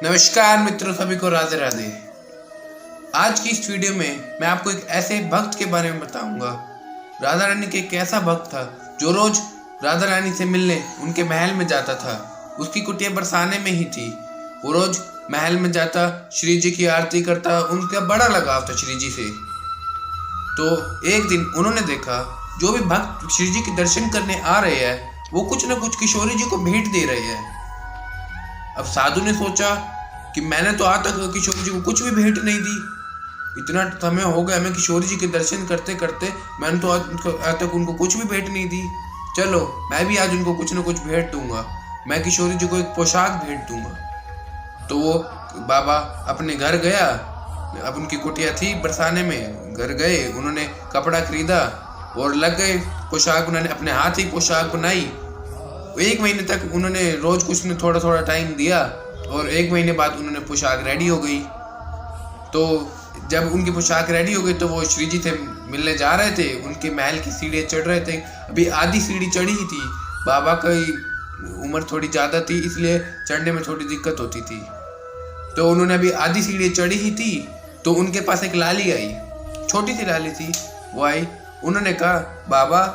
नमस्कार मित्रों, सभी को राधे राधे। आज की इस वीडियो में मैं आपको एक ऐसे भक्त के बारे में बताऊंगा। राधा रानी के एक ऐसा भक्त था जो रोज राधा रानी से मिलने उनके महल में जाता था। उसकी कुटिया बरसाने में ही थी। वो रोज महल में जाता, श्री जी की आरती करता। उनका बड़ा लगाव था श्री जी से। तो एक दिन उन्होंने देखा जो भी भक्त श्री जी के दर्शन करने आ रहे हैं वो कुछ न कुछ किशोरी जी को भेंट दे रहे हैं। अब साधु ने सोचा कि मैंने तो आज तक किशोरी जी को कुछ भी भेंट नहीं दी। इतना समय हो गया मैं किशोरी जी के दर्शन करते करते, मैंने तो आज तक उनको कुछ भी भेंट नहीं दी। चलो मैं भी आज उनको कुछ न कुछ भेंट दूंगा। मैं किशोरी जी को एक पोशाक भेंट दूंगा। तो वो बाबा अपने घर गया। अब उनकी कुटिया थी बरसाने में। घर गए, उन्होंने कपड़ा खरीदा और लग गए पोशाक। उन्होंने अपने हाथ ही पोशाक बनाई। 1 महीने तक उन्होंने रोज कुछ न थोड़ा थोड़ा टाइम दिया और 1 महीने बाद उन्होंने पोशाक रेडी हो गई। तो जब उनकी पोशाक रेडी हो गई तो वो श्री जी से मिलने जा रहे थे। उनके महल की सीढ़ियाँ चढ़ रहे थे। अभी आधी सीढ़ी चढ़ी ही थी। बाबा की उम्र थोड़ी ज़्यादा थी, इसलिए चढ़ने में थोड़ी दिक्कत होती थी। तो उन्होंने अभी आधी सीढ़ी चढ़ी ही थी तो उनके पास एक लाली आई, छोटी सी लाली थी। वो आई, उन्होंने कहा बाबा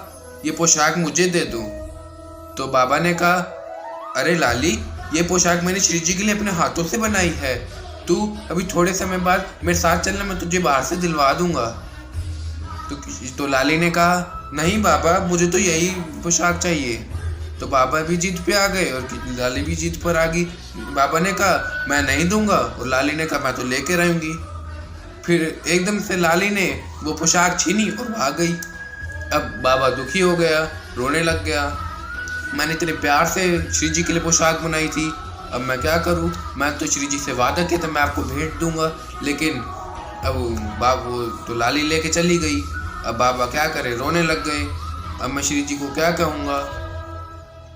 ये पोशाक मुझे दे दो। तो बाबा ने कहा अरे लाली, ये पोशाक मैंने श्री जी के लिए अपने हाथों से बनाई है। तू अभी थोड़े समय बाद मेरे साथ चलना, मैं तुझे बाहर से दिलवा दूंगा। तो लाली ने कहा नहीं बाबा, मुझे तो यही पोशाक चाहिए। तो बाबा भी जिद पे आ गए और लाली भी जिद पर आ गई। बाबा ने कहा मैं नहीं दूंगा और लाली ने कहा मैं तो लेके रहूंगी। फिर एकदम से लाली ने वो पोशाक छीनी और भाग गई। अब बाबा दुखी हो गया, रोने लग गया। मैंने इतने प्यार से श्री जी के लिए पोशाक बनाई थी, अब मैं क्या करूं? मैं तो श्री जी से वादा किया था मैं आपको भेंट दूंगा, लेकिन अब बाबू तो लाली लेके चली गई। अब बाबा क्या करे, रोने लग गए। अब मैं श्री जी को क्या कहूँगा?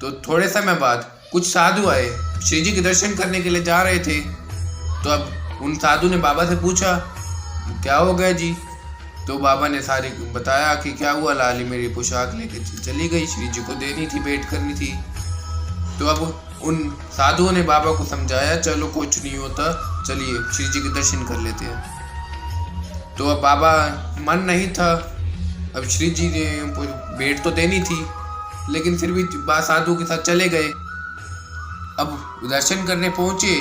तो थोड़े समय बाद कुछ साधु आए, श्री जी के दर्शन करने के लिए जा रहे थे। तो अब उन साधु ने बाबा से पूछा क्या हो गया जी? तो बाबा ने सारी बताया कि क्या हुआ, लाली मेरी पोशाक लेके चली गई, श्री जी को देनी थी, भेंट करनी थी। तो अब उन साधुओं ने बाबा को समझाया चलो कुछ नहीं होता, चलिए श्री जी के दर्शन कर लेते हैं। तो अब बाबा मन नहीं था, अब श्री जी ने भेंट तो देनी थी, लेकिन फिर भी साधु के साथ चले गए। अब दर्शन करने पहुंचे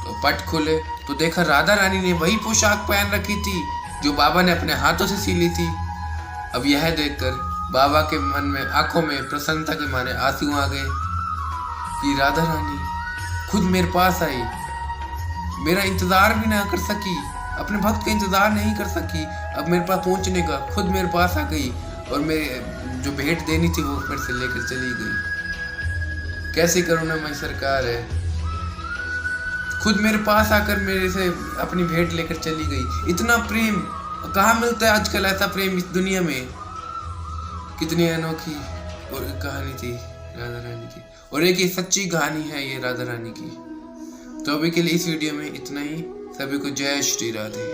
तो पट खुले तो देखा राधा रानी ने वही पोशाक पहन रखी थी जो बाबा ने अपने हाथों से सिली थी। अब यह देखकर बाबा के मन में, आंखों में प्रसन्नता के मारे आंसू आ गए कि राधा रानी खुद मेरे पास आई, मेरा इंतजार भी ना कर सकी, अपने भक्त का इंतजार नहीं कर सकी, अब मेरे पास पहुंचने का खुद मेरे पास आ गई और मेरे जो भेंट देनी थी वो फिर से लेकर चली गई। कैसी करुणामयी सरकार है, खुद मेरे पास आकर मेरे से अपनी भेंट लेकर चली गई। इतना प्रेम कहाँ मिलता है आजकल, ऐसा प्रेम इस दुनिया में। कितनी अनोखी और कहानी थी राधा रानी की, और एक ये सच्ची कहानी है ये राधा रानी की। तो अभी के लिए इस वीडियो में इतना ही। सभी को जय श्री राधे।